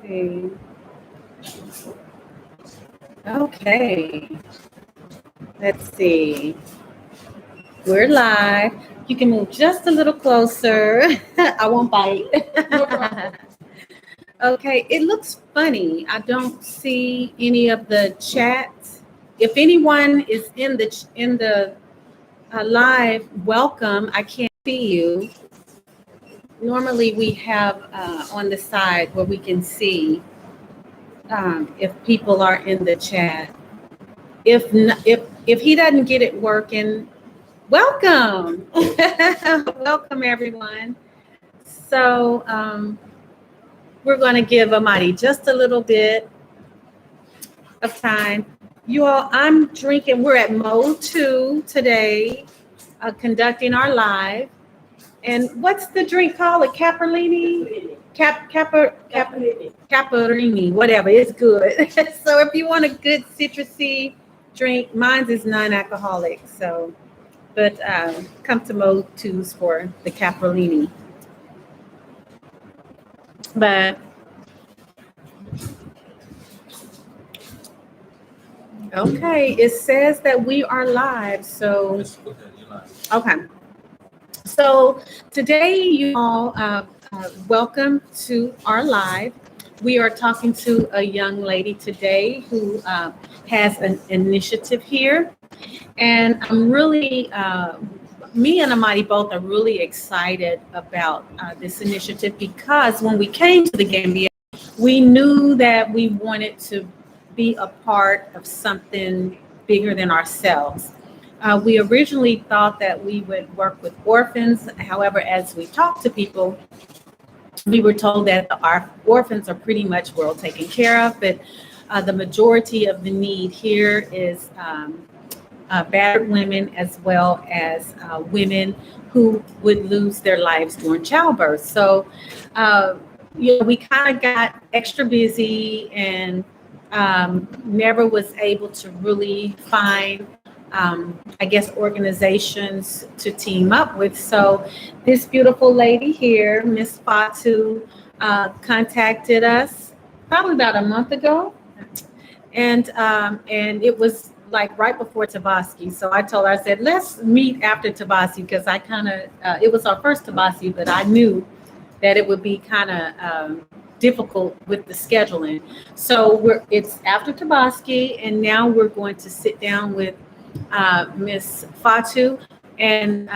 see. Okay. Let's see. We're live. You can move just a little closer. I won't bite. No problem. Okay, it looks funny. I don't see any of the chats. If anyone is in the live, welcome. I can't see you. Normally, we have on the side where we can see if people are in the chat. If he doesn't get it working, welcome, welcome everyone. So we're going to give Amadi just a little bit of time. You all, I'm drinking. We're at Mode 2 today, conducting our live. And what's the drink called? A Caperini? Caperini, whatever. It's good. So if you want a good citrusy drink, mine is non-alcoholic. So, but come to Mode 2s for the Caperini. But okay, it says that we are live. So okay. So today, you all, welcome to our live. We are talking to a young lady today who has an initiative here. And I'm really, me and Amadi both are really excited about this initiative because when we came to the Gambia, we knew that we wanted to be a part of something bigger than ourselves. We originally thought that we would work with orphans. However, as we talked to people, we were told that our orphans are pretty much well taken care of, but the majority of the need here is battered women as well as women who would lose their lives during childbirth. So, we kind of got extra busy and never was able to really find I guess, organizations to team up with. So this beautiful lady here, Miss Fatu, contacted us probably about a month ago. And it was like right before Tabasky. So I told her, I said, let's meet after Tabasky because I kind of, it was our first Tabasky, but I knew that it would be kind of difficult with the scheduling. So it's after Tabasky, and now we're going to sit down with Miss Fatu and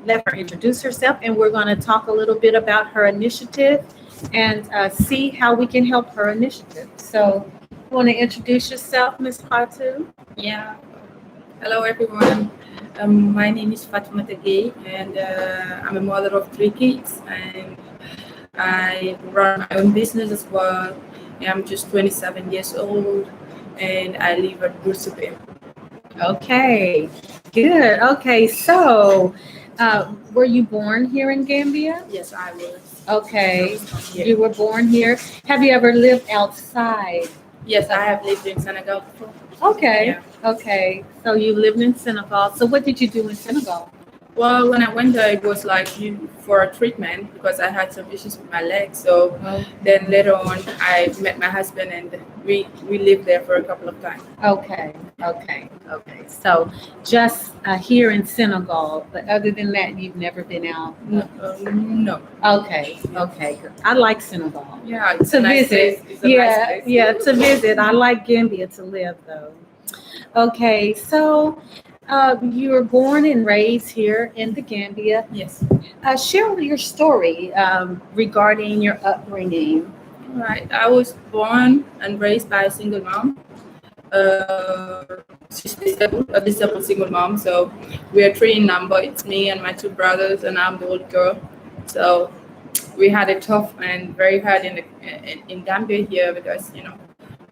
let her introduce herself, and we're going to talk a little bit about her initiative and see how we can help her initiative. So, you want to introduce yourself, Miss Fatu? Yeah. Hello, everyone. My name is Fatoumatta Gaye, and I'm a mother of 3 kids, and I run my own business as well. I'm just 27 years old, and I live at Bursabe. Okay, good. Okay, so were you born here in Gambia? Yes, I was. Okay, Yeah. you were born here. Have you ever lived outside? Yes, I have lived in Senegal before. Okay, Yeah. okay. So you lived in Senegal. So what did you do in Senegal? Well, when I went there, it was like for a treatment because I had some issues with my legs. So then later on, I met my husband, and we lived there for a couple of times. Okay. So just here in Senegal, but other than that, you've never been out? No. Okay. I like Senegal. Yeah, it's To a nice visit. place. It's a nice place. Yeah, to visit. I like Gambia to live though. Okay, so you were born and raised here in the Gambia. Yes. Share your story regarding your upbringing. Right. I was born and raised by a single mom. She's a disabled single mom. So we are 3 in number. It's me and my 2 brothers, and I'm the old girl. So we had it tough and very hard in Gambia here because,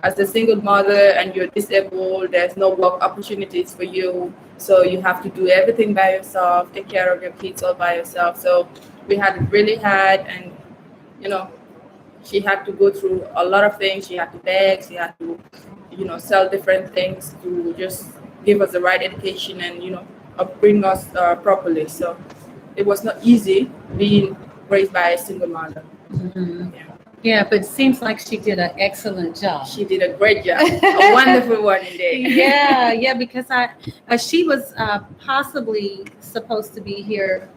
as a single mother and you're disabled, there's no work opportunities for you. So you have to do everything by yourself, take care of your kids all by yourself. So we had it really hard, and, she had to go through a lot of things. She had to beg, she had to, sell different things to just give us the right education and, upbring us properly. So it was not easy being raised by a single mother. Mm-hmm. Yeah, but it seems like she did an excellent job. She did a great job, a wonderful one indeed. Yeah, yeah, because she was possibly supposed to be here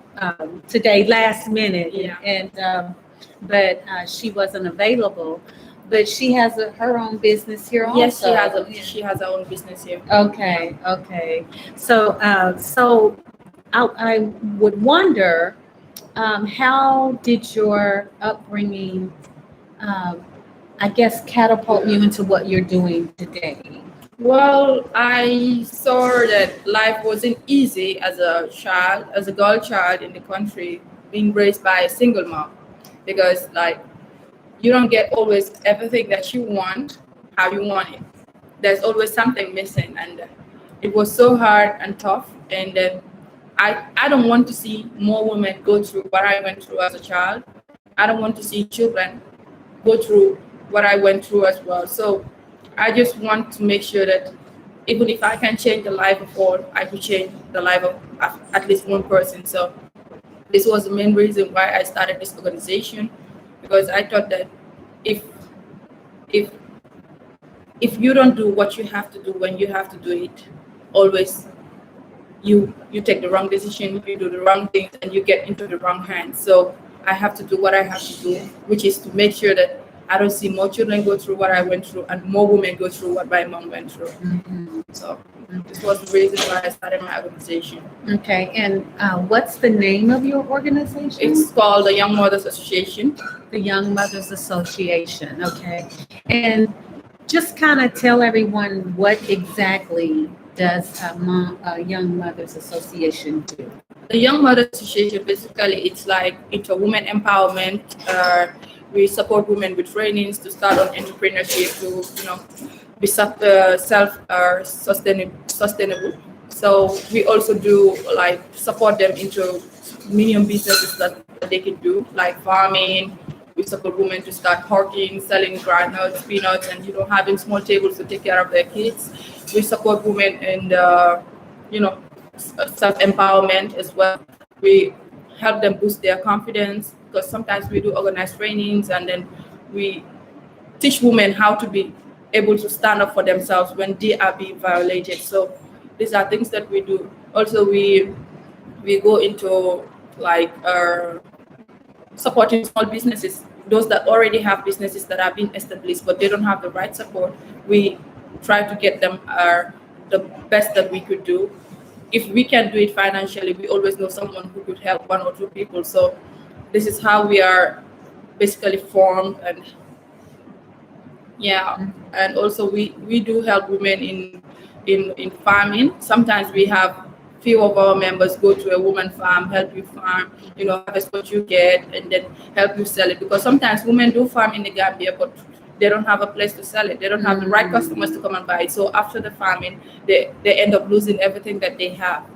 today, last minute, Yeah. and but she wasn't available. But she has her own business here also. Yes, Yeah. she has her own business here. Okay, okay. So I would wonder, how did your upbringing, um, I guess, catapult you into what you're doing today? Well, I saw that life wasn't easy as a child, as a girl child in the country, being raised by a single mom, because like you don't get always everything that you want how you want it. There's always something missing, and it was so hard and tough. And I don't want to see more women go through what I went through as a child. I don't want to see children go through what I went through as well. So I just want to make sure that even if I can change the life of all, I could change the life of at least one person. So this was the main reason why I started this organization, because I thought that if if if you don't do what you have to do when you have to do it, always you take the wrong decision, you do the wrong things, and you get into the wrong hands. So I have to do what I have to do, which is to make sure that I don't see more children go through what I went through and more women go through what my mom went through. So this was the reason why I started my organization. Okay, and what's the name of your organization? It's called the Young Mothers Association. The Young Mothers Association. Okay, and just kind of tell everyone what exactly does Young Mothers Association do? The Young Mothers Association, basically, it's a women empowerment. We support women with trainings to start on entrepreneurship, to be sustainable. So we also do like support them into medium businesses that they can do, like farming. We support women to start hawking, selling granules, peanuts, and having small tables to take care of their kids. We support women in self-empowerment as well. We help them boost their confidence, because sometimes we do organized trainings, and then we teach women how to be able to stand up for themselves when they are being violated. So these are things that we do. Also, we go into like supporting small businesses, those that already have businesses that have been established but they don't have the right support. We try to get them the best that we could do. If we can do it financially, we always know someone who could help one or two people. So this is how we are basically formed. And yeah, and also we do help women in farming. Sometimes we have few of our members go to a woman farm, help you farm, harvest what you get, and then help you sell it. Because sometimes women do farm in the Gambia, but they don't have a place to sell it. They don't have the right customers to come and buy it. So after the farming, they end up losing everything that they have.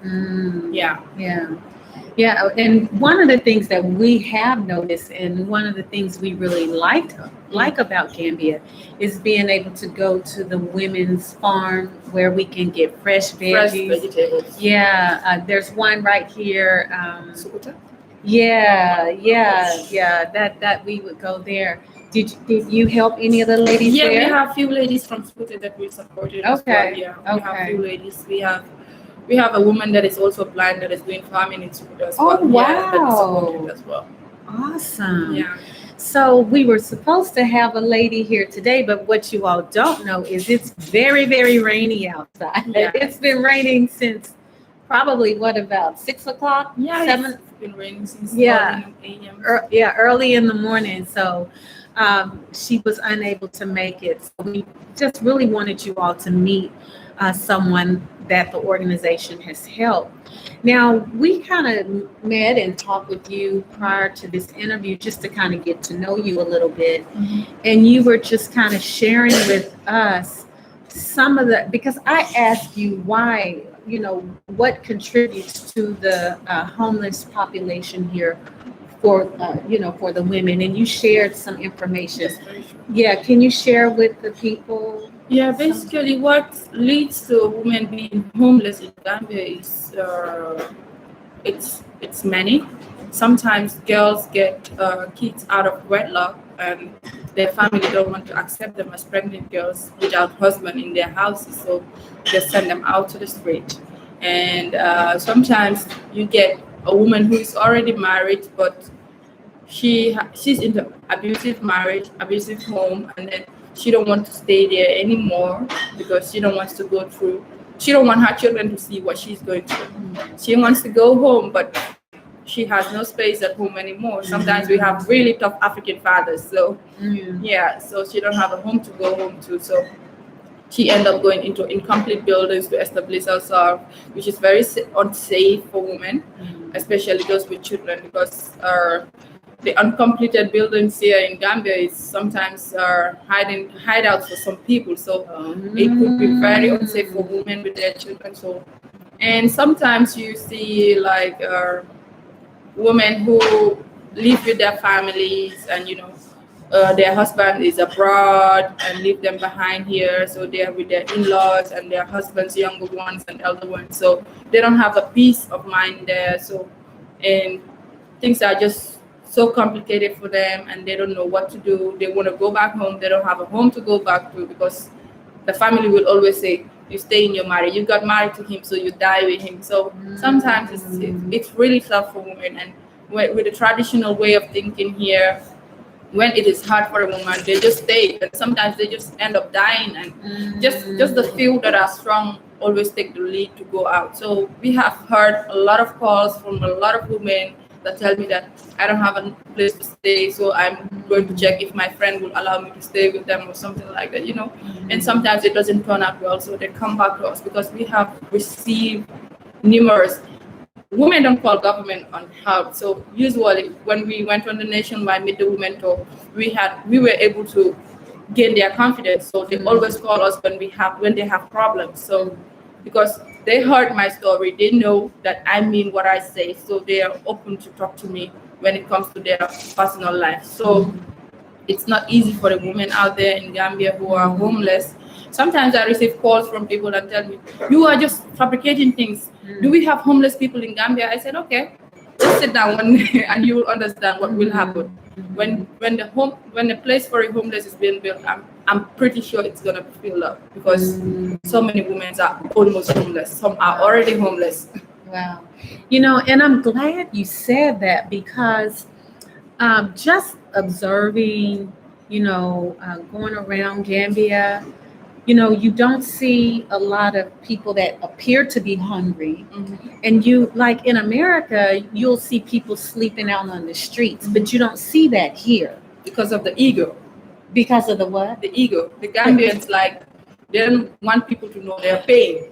Yeah, and one of the things that we have noticed, and one of the things we really like about Gambia, is being able to go to the women's farm where we can get fresh veggies. Fresh vegetables. Yeah, there's one right here. Sukuta? Yeah. That we would go there. Did you help any of the ladies there? Yeah, we have a few ladies from Sukuta that we supported as well. Yeah, we have a few ladies. We have a woman that is also blind that is doing farming in Sukuta as well. Oh, wow. Yeah, that is supported as well. Awesome. Yeah. So we were supposed to have a lady here today, but what you all don't know is it's very, very rainy outside. Yeah. It's been raining since probably about 6 o'clock? Yeah, 7. it's been raining since 11 a.m. Early in the morning. So she was unable to make it. So we just really wanted you all to meet someone that the organization has helped. Now, we kind of met and talked with you prior to this interview just to kind of get to know you a little bit. And you were just kind of sharing with us some of because I asked you why, what contributes to the homeless population here for the women, and you shared some information. Yeah, can you share with the people? Yeah, basically what leads to women being homeless in Gambia is it's many. Sometimes girls get kids out of wedlock, and their family don't want to accept them as pregnant girls without husband in their houses, so they send them out to the street. And sometimes you get a woman who is already married, but she's in the abusive marriage, abusive home, and then she don't want to stay there anymore because she don't want to go through. She don't want her children to see what she's going through. She wants to go home, but she has no space at home anymore. Sometimes we have really tough African fathers, so yeah, so she don't have a home to go home to. So she ended up going into incomplete buildings to establish herself, which is very unsafe for women, especially those with children, because the uncompleted buildings here in Gambia is sometimes hideouts for some people. So it could be very unsafe for women with their children. So, and sometimes you see like women who live with their families, and their husband is abroad and leave them behind here, so they are with their in-laws and their husbands, younger ones and elder ones, so they don't have a peace of mind there. So, and things are just so complicated for them, and they don't know what to do. They want to go back home, they don't have a home to go back to, because the family will always say, you stay in your marriage, you got married to him, so you die with him. So sometimes it's really tough for women. And with the traditional way of thinking here, when it is hard for a woman, they just stay, and sometimes they just end up dying. And just the few that are strong always take the lead to go out. So we have heard a lot of calls from a lot of women that tell me that I don't have a place to stay, so I'm going to check if my friend will allow me to stay with them or something like that, And sometimes it doesn't turn out well, so they come back to us, because we have received numerous. Women don't call government on help. So usually when we went on the nationwide Meet the Women talk, we were able to gain their confidence. So they always call us when they have problems. So because they heard my story, they know that I mean what I say. So they are open to talk to me when it comes to their personal life. So it's not easy for the women out there in Gambia who are homeless. Sometimes I receive calls from people that tell me, you are just fabricating things. Do we have homeless people in Gambia? I said, okay, just sit down one day and you will understand what will happen. When the place for a homeless is being built, I'm pretty sure it's gonna be filled up, because so many women are almost homeless. Some are already homeless. Wow. And I'm glad you said that, because just observing, going around Gambia, you don't see a lot of people that appear to be hungry. And you, like in America, you'll see people sleeping out on the streets, but you don't see that here. Because of the ego. Because of the what? The ego. The Gambians, they don't want people to know their pain.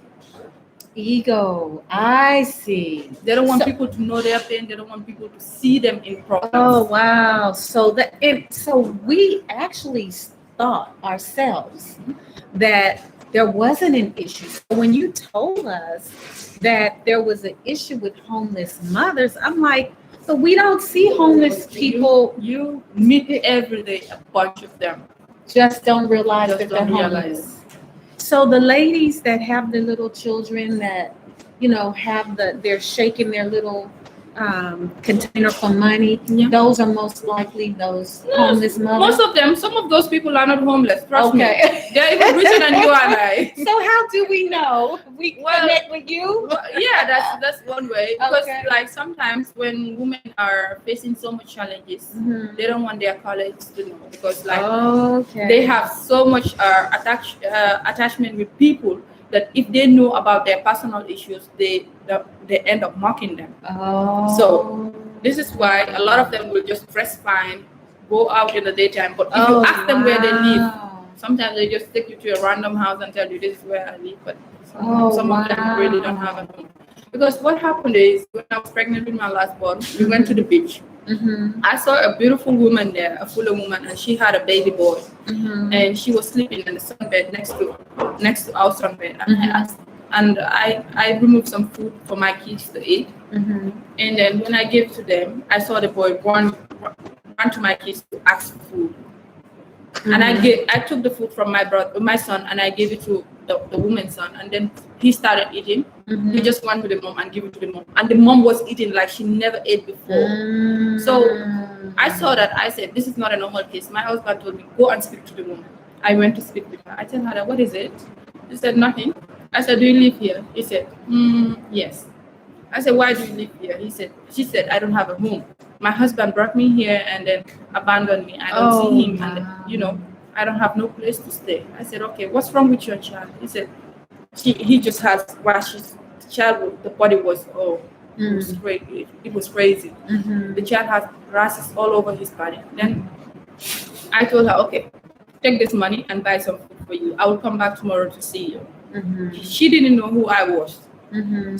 Ego. I see. They don't want people to know their pain. They don't want people to see them in problems. Oh, wow. So we actually thought ourselves that there wasn't an issue. So when you told us that there was an issue with homeless mothers, I'm like, but we don't see homeless people. You meet every day a bunch of them. Just don't realize that they're homeless. So the ladies that have the little children that, they're shaking their little container for money, those are most likely those homeless mothers. Most of them, some of those people are not homeless. Trust me. They're even richer than you and I. So how do we know? We connect with you? Yeah, that's one way. Because sometimes when women are facing so much challenges, they don't want their colleagues to know, because they have so much attachment with people that if they know about their personal issues, they end up mocking them. So this is why a lot of them will just dress fine, go out in the daytime, but if you ask them where they live, sometimes they just take you to a random house and tell you this is where I live, but some of them really don't have a home. Because what happened is, when I was pregnant with my last born, we went to the beach. I saw a beautiful woman there, a fuller woman, and she had a baby boy, and she was sleeping in the sunbed next to our sunbed. And I removed some food for my kids to eat, and then when I gave to them, I saw the boy run to my kids to ask for food. And I took the food from my son, and I gave it to the woman's son, and then he started eating. He just went to the mom and give it to the mom, and the mom was eating like she never ate before. So I saw that. I said, this is not a normal case. My husband told me, go and speak to the woman. I went to speak with her. I told her, what is it? She said, nothing. I said, do you live here? He said, yes. I said, why do you live here? She said, I don't have a home. My husband brought me here and then abandoned me. I don't see him, and I don't have no place to stay. I said, okay, what's wrong with your child? He said, he just has rashes. The body was it was crazy. It was crazy. The child has rashes all over his body. Then I told her, okay, take this money and buy some food for you. I will come back tomorrow to see you. She didn't know who I was.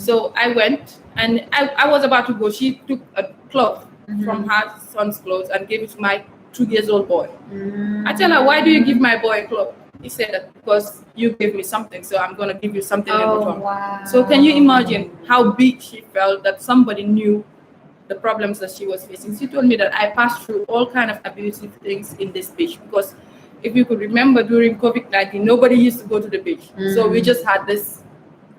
So I went, and I was about to go. She took a cloth from her son's clothes and gave it to my 2-year-old boy. I tell her, why do you give my boy a cloth? He said that because you gave me something, so I'm going to give you something in return. Wow. So can you imagine how big she felt that somebody knew the problems that she was facing? She told me that I passed through all kind of abusive things in this beach, because if you could remember, during COVID-19, nobody used to go to the beach. So we just had this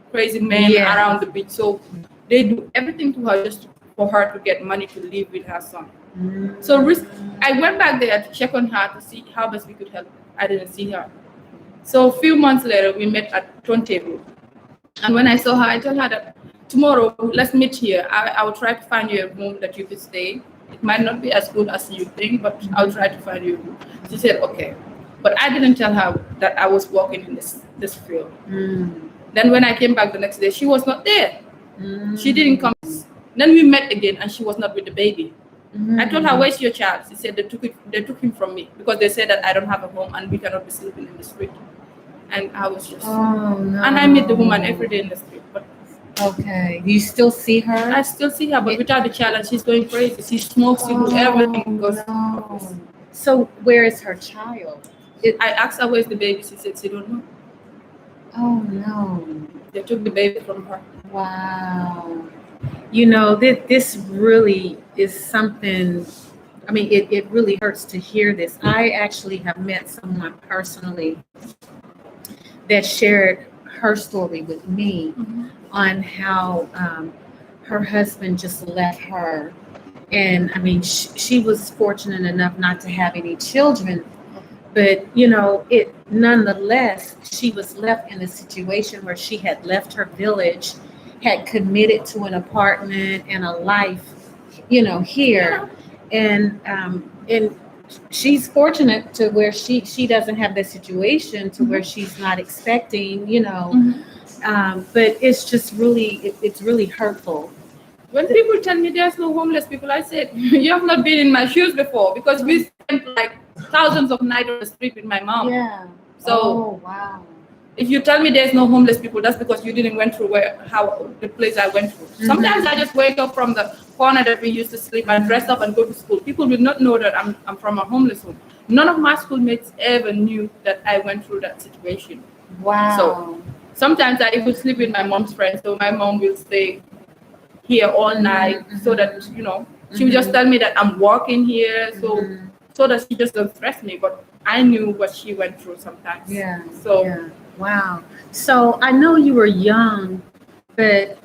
crazy men around the beach. So they do everything to her just for her to get money to live with her son. So I went back there to check on her to see how best we could help. I didn't see her. So a few months later, we met at turntable. And when I saw her, I told her that tomorrow, let's meet here. I will try to find you a room that you could stay. It might not be as good as you think, but I'll try to find you a room. She said, okay. But I didn't tell her that I was working in this field. Then when I came back the next day, she was not there. She didn't come. Then we met again, and she was not with the baby. I told her, where's your child? She said they took him from me because they said that I don't have a home and we cannot be sleeping in the street. And I was just, and I meet the woman every day in the street. But okay, you still see her? I still see her, but without the child, and she's going crazy. She smokes, she do everything. Because So where is her child? I asked her, where's the baby? She said she don't know. Oh no. They took the baby from her. Wow. This really is something, I mean, it really hurts to hear this. I actually have met someone personally that shared her story with me on how her husband just left her. And I mean, she was fortunate enough not to have any children, but nonetheless, she was left in a situation where she had left her village, had committed to an apartment and a life, here. And she's fortunate to where she doesn't have that situation to where she's not expecting, but it's just it's really hurtful. When people tell me there's no homeless people, I said, you have not been in my shoes before, because we spent like thousands of nights on the street with my mom. Yeah. So wow. If you tell me there's no homeless people, that's because you didn't went through the place I went through. Sometimes I just wake up from the corner that we used to sleep and dress up and go to school. People will not know that I'm from a homeless home. None of my schoolmates ever knew that I went through that situation. Wow. So sometimes I would sleep with my mom's friends, so my mom will stay here all night so that, she would just tell me that I'm working here, so that she just don't stress me. But I knew what she went through sometimes. Yeah. So. Yeah. Wow. So I know you were young, but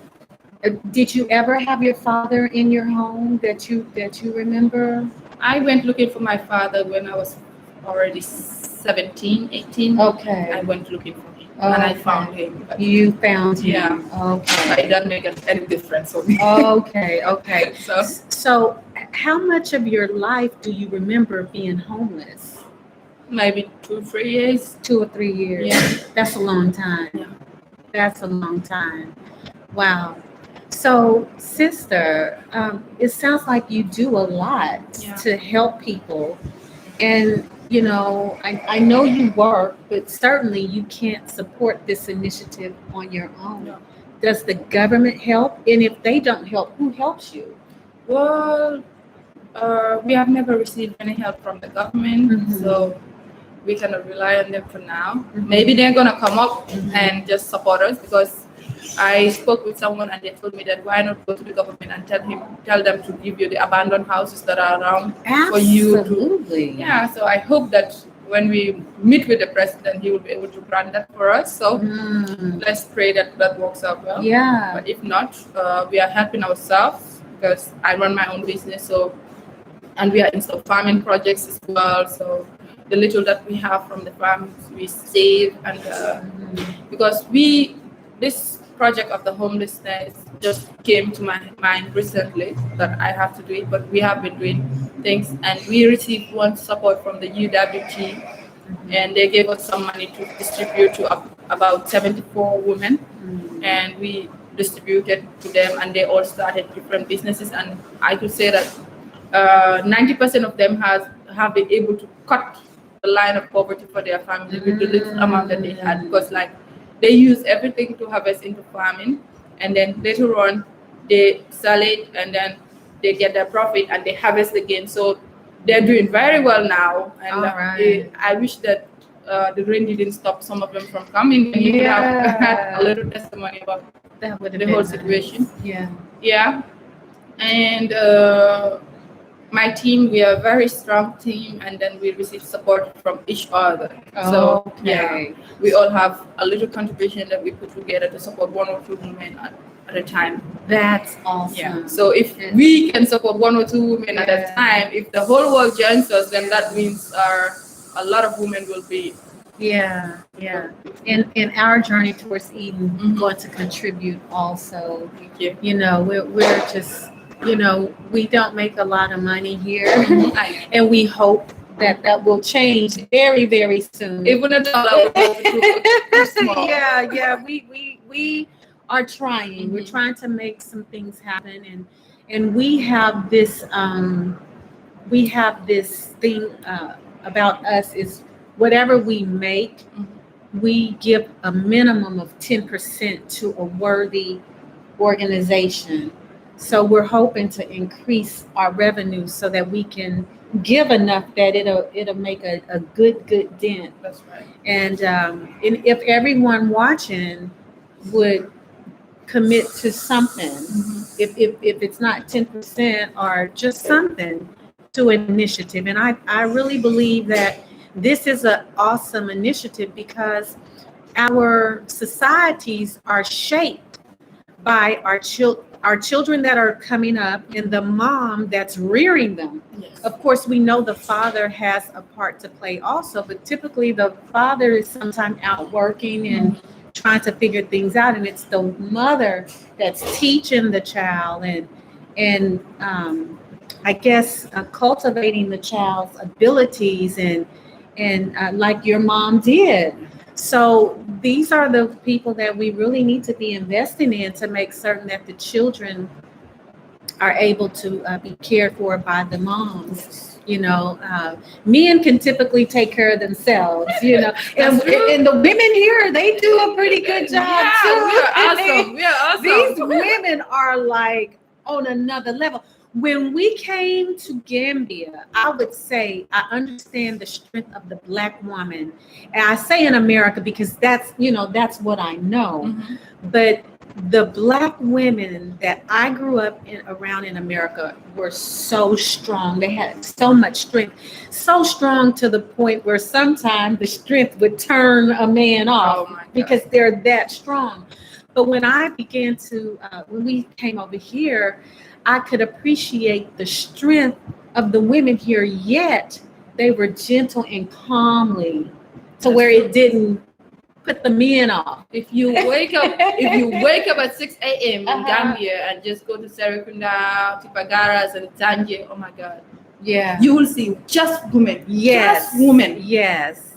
did you ever have your father in your home that you remember? I went looking for my father when I was already 17, 18. Okay. I went looking for him, and I found him. You found him. Yeah. Okay. It doesn't make any difference for me. Okay. So how much of your life do you remember being homeless? Maybe 2-3 years. 2 or 3 years. Yeah. That's a long time. Yeah. That's a long time. Wow. So, sister, it sounds like you do a lot to help people. And, I know you work, but certainly you can't support this initiative on your own. No. Does the government help? And if they don't help, who helps you? Well, we have never received any help from the government, so we cannot rely on them for now. Maybe they're gonna come up and just support us, because I spoke with someone and they told me that why not go to the government and tell them to give you the abandoned houses that are around for you to. Absolutely. Yeah, so I hope that when we meet with the president, he will be able to grant that for us. So let's pray that that works out well. Yeah. But if not, we are helping ourselves because I run my own business. So, and we are in some farming projects as well. So the little that we have from the farms, we save. And because this project of the homelessness just came to my mind recently that I have to do it, but we have been doing things, and we received one support from the UWT, and they gave us some money to distribute to about 74 women, and we distributed to them, and they all started different businesses, and I could say that 90% of them have been able to cut the line of poverty for their family with the little amount that they had, because like they use everything to harvest into farming, and then later on they sell it, and then they get their profit and they harvest again. So they're doing very well now, and I wish that the rain didn't stop some of them from coming, and you would have had a little testimony about the whole situation. Yeah. And my team, we are a very strong team, and then we receive support from each other. So yeah, we all have a little contribution that we put together to support one or two women at a time. That's awesome. Yeah. So if we can support one or two women at a time, if the whole world joins us, then that means a lot of women will be. Yeah. In our journey towards Eden, going to contribute also. Thank you. You know, we're just, you know, we don't make a lot of money here, and we hope that will change very, very soon. Even a dollar. Yeah. We are trying. We're trying to make some things happen, and we have this thing about us is whatever we make, we give a minimum of 10% to a worthy organization. So we're hoping to increase our revenue so that we can give enough that it'll make a good dent. That's right. And if everyone watching would commit to something, if it's not 10% or just something to an initiative. And I really believe that this is an awesome initiative because our societies are shaped by our children that are coming up and the mom that's rearing them. Yes. Of course, we know the father has a part to play also, but typically the father is sometimes out working and trying to figure things out, and it's the mother that's teaching the child and I guess cultivating the child's abilities and like your mom did. So these are the people that we really need to be investing in to make certain that the children are able to be cared for by the moms. You know, men can typically take care of themselves, you know, and the women here, they do a pretty good job too. We are awesome. These women are like on another level. When we came to Gambia, I would say I understand the strength of the Black woman. And I say in America because that's what I know. But the Black women that I grew up around in America were so strong. They had so much strength, so strong to the point where sometimes the strength would turn a man off because they're that strong. But when I began to, when we came over here, I could appreciate the strength of the women here, yet they were gentle and calmly to where it didn't put the men off. If you wake up at 6 a.m. in Gambia and just go to Serekunda, Tipagaras, and Tanje, oh my God. Yeah. You will see just women. Yes. Just women. Yes.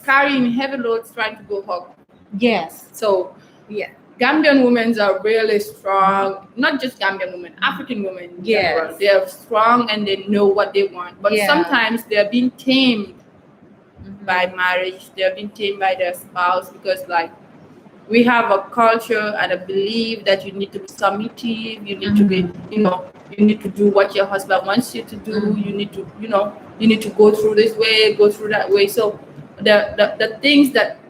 Carrying heavy loads trying to go home. Yes. So, yeah. Gambian women are really strong, not just Gambian women, African women. Yes. They are strong and they know what they want. But sometimes they are being tamed by marriage, they are being tamed by their spouse because like we have a culture and a belief that you need to be submissive, you need to be, you need to do what your husband wants you to do, you need to, you need to go through this way, go through that way. So the things that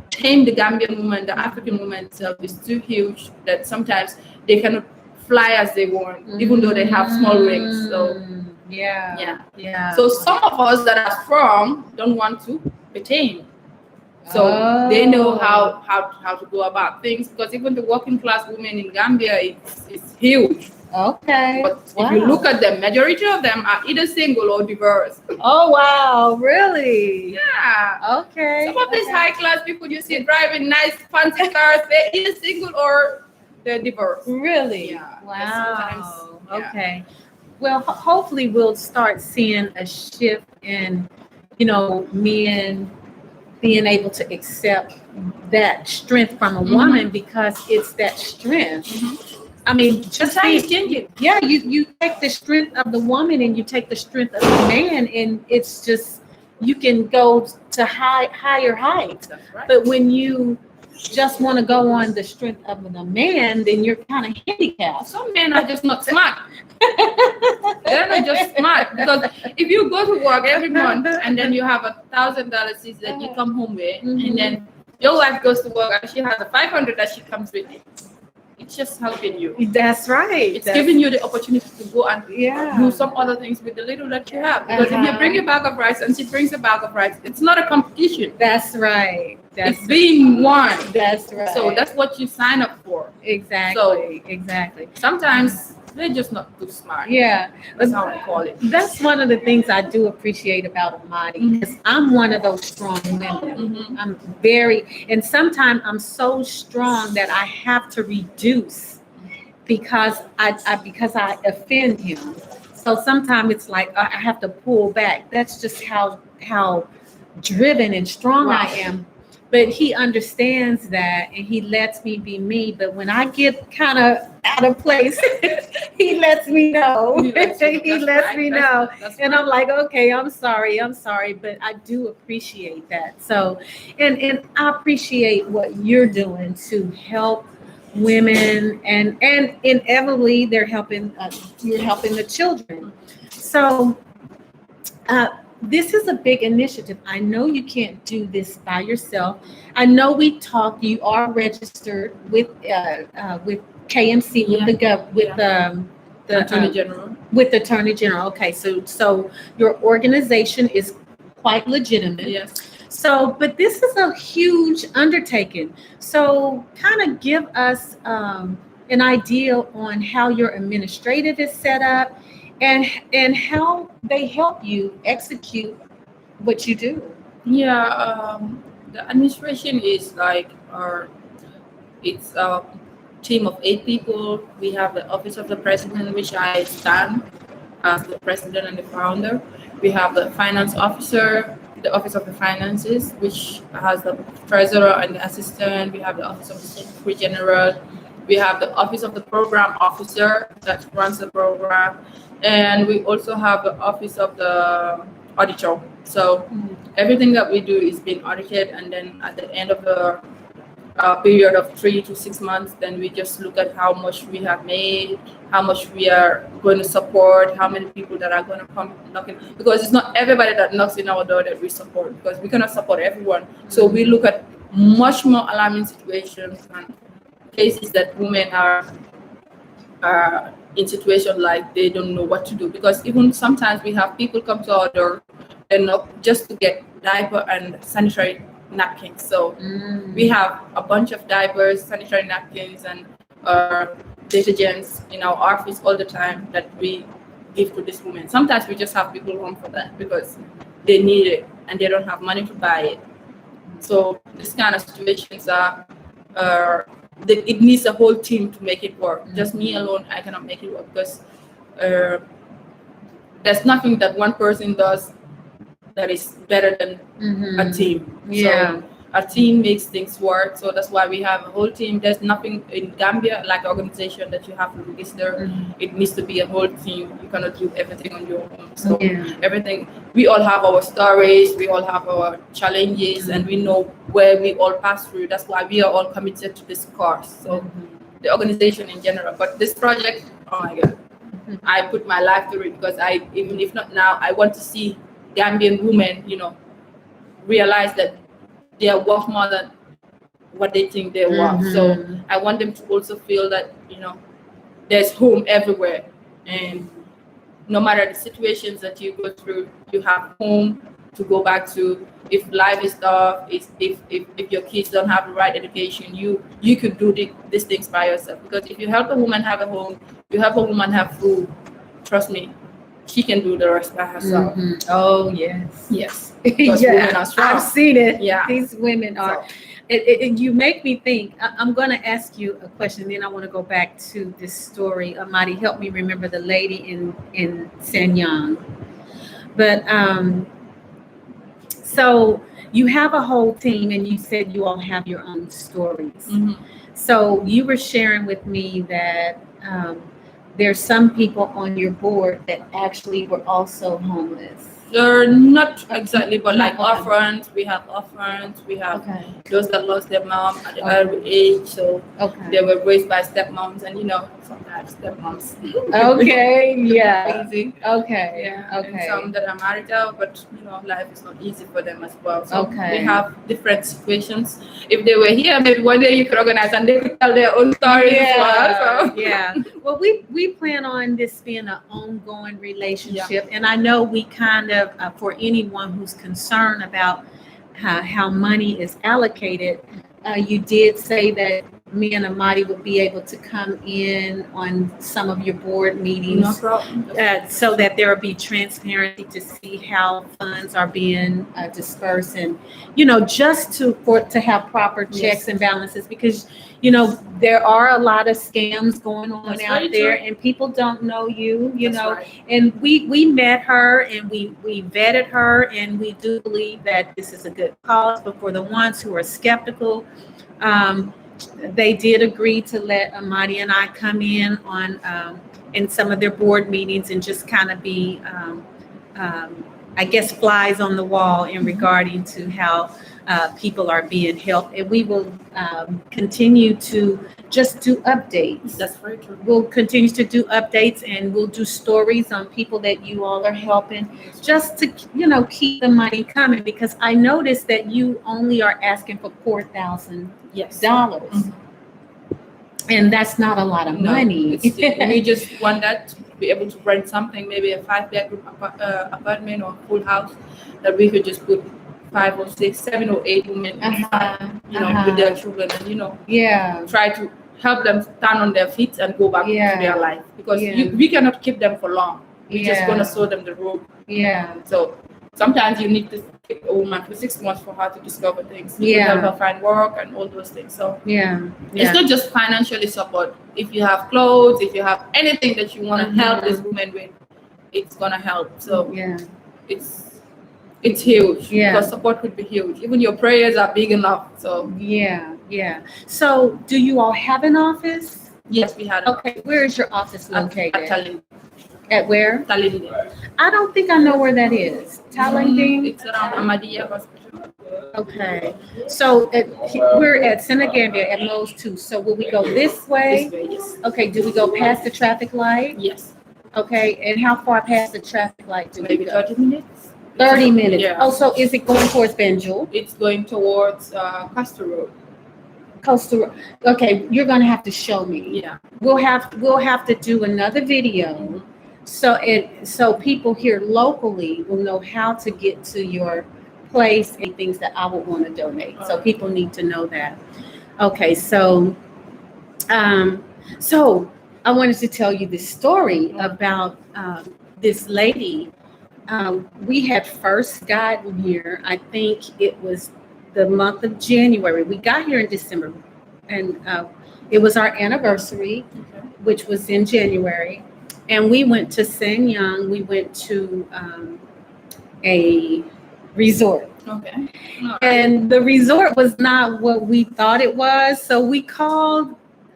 tame the Gambian woman, the African woman itself is too huge that sometimes they cannot fly as they want, even though they have small wings. So Yeah. So some of us that are strong don't want to be tamed. So they know how to go about things, because even the working class women in Gambia is huge. Okay. But if you look at them, majority of them are either single or divorced. Oh wow, really? Yeah. Okay. Some of these high class people you see driving nice fancy cars, they're either single or they're divorced. Really? Yeah. Wow. Yeah. Okay. Well, hopefully we'll start seeing a shift in, men being able to accept that strength from a woman, because it's that strength. I mean, just changing. Yeah, you take the strength of the woman and you take the strength of the man, and it's just, you can go to higher heights. That's right. But when you just want to go on the strength of the man, then you're kind of handicapped. Some men are just not smart. They're not just smart, because if you go to work every month and then you have $1,000 that you come home with, and then your wife goes to work and she has a 500 that she comes with, it's just helping you. That's right. It's giving you the opportunity to go and Yeah. do some other things with the little that you have. Because if you bring a bag of rice and she brings a bag of rice, it's not a competition. That's right. It's being one. That's right. So that's what you sign up for. Exactly. So exactly. sometimes they're just not too smart. Yeah. That's how we call it. That's one of the things I do appreciate about Amadi, because I'm one of those strong women. I'm and sometimes I'm so strong that I have to reduce because I offend him. So sometimes it's like I have to pull back. That's just how driven and strong I am. But he understands that, and he lets me be me. But when I get kind of out of place, he lets me know. He lets me know. And I'm like, okay, I'm sorry. But I do appreciate that. So, and I appreciate what you're doing to help women, and inevitably you're helping the children. So, this is a big initiative. I know you can't do this by yourself. I know we talked. You are registered with KMC, the Attorney General. With the Attorney General. Okay, so your organization is quite legitimate. Yes. So, but this is a huge undertaking. So, kind of give us an idea on how your administrative is set up, and how they help you execute what you do. Yeah, the administration is like it's a team of 8 people. We have the office of the president, which I stand as the president and the founder. We have the finance officer, the office of the finances, which has the treasurer and the assistant. We have the office of the secretary general. We have the office of the program officer that runs the program. And we also have the office of the auditor. So everything that we do is being audited, and then at the end of the period of 3 to 6 months, then we just look at how much we have made, how much we are going to support, how many people that are going to come knocking, because it's not everybody that knocks in our door that we support, because we cannot support everyone. So we look at much more alarming situations and cases that women are in situations like they don't know what to do, because even sometimes we have people come to our door and not just to get diaper and sanitary napkins. So we have a bunch of diapers, sanitary napkins, and detergents in our office all the time that we give to these women. Sometimes we just have people home for that because they need it and they don't have money to buy it. So this kind of situations it needs a whole team to make it work. Just me alone, I cannot make it work, because there's nothing that one person does that is better than a team. Yeah. So a team makes things work. So that's why we have a whole team. There's nothing in Gambia like organization that you have to register. It needs to be a whole team. You cannot do everything on your own. So everything, we all have our stories, we all have our challenges, and we know where we all pass through. That's why we are all committed to this cause. So the organization in general. But this project, oh my God, I put my life through it, because even if not now, I want to see Gambian women, realize that they are worth more than what they think they're worth. So I want them to also feel that, there's home everywhere. And no matter the situations that you go through, you have home to go back to. If life is tough, if your kids don't have the right education, you could do these things by yourself. Because if you help a woman have a home, you help a woman have food, trust me, she can do the rest by herself. Oh, yes. Yes. Because women are strong. I've seen it. Yeah. These women are. So, You make me think. I'm going to ask you a question, then I want to go back to this story. Amadi, help me remember the lady in Sanyang. But so you have a whole team, and you said you all have your own stories. So you were sharing with me that there's some people on your board that actually were also homeless. they're not exactly, but like Okay. orphans. We have orphans. We have Okay. those that lost their mom at an early age. So Okay. they were raised by stepmoms, and sometimes stepmoms. Okay. Yeah. Crazy. Okay. Yeah. Okay. And some that are married out, but life is not easy for them as well. So Okay. we have different situations. If they were here, maybe one day you could organize and they could tell their own stories as well. So. Yeah. Well, we plan on this being an ongoing relationship, and I know we kind of, for anyone who's concerned about how money is allocated, you did say that me and Amadi would be able to come in on some of your board meetings. No problem. So that there will be transparency to see how funds are being dispersed, and just to have proper checks and balances, because there are a lot of scams going on That's out very there, true. and people don't know you. That's right. And we met her, and we vetted her, and we do believe that this is a good cause. But for the ones who are skeptical, they did agree to let Amadi and I come in on in some of their board meetings and just kind of be, I guess, flies on the wall in regarding to how people are being helped. And we will continue to just do updates. That's very true. We'll continue to do updates, and we'll do stories on people that you all are helping, just to keep the money coming, because I noticed that you only are asking for $4,000. Yes. And that's not a lot of money. We just want that to be able to rent something, maybe a 5-bedroom apartment or full house, that we could just put 5 or 6, 7 or 8 women inside, with their children, and try to help them stand on their feet and go back to their life, because we cannot keep them for long. We're just gonna show them the road. So sometimes you need to keep a woman for 6 months for her to discover things. You help her find work and all those things. So it's not just financially support. If you have clothes, if you have anything that you want to help this woman with, it's gonna help. So it's huge. Because support could be huge. Even your prayers are big enough. So So do you all have an office? Yes, we had. Okay, where is your office located? At Talinding. At where? Talinding. I don't think I know where that is. Talinding? It's around Ahmadiyya Hospital. Okay. So we're at Senegambia at Lowe's 2. So will we go this way? This way, yes. Okay, do we go past the traffic light? Yes. Okay, and how far past the traffic light do Maybe we go? 30 minutes. 30 minutes. Yeah. Oh, so is it going towards Benjul? It's going towards Castor Road. Coastal. Okay, you're gonna have to show me. Yeah. We'll have to do another video, so people here locally will know how to get to your place and things that I would want to donate. So people need to know that. Okay, so I wanted to tell you this story about this lady. We had first gotten here, I think it was the month of January. We got here in December, and it was our anniversary, which was in January. And we went to Sanyang. We went to a resort. Okay. And the resort was not what we thought it was. So we called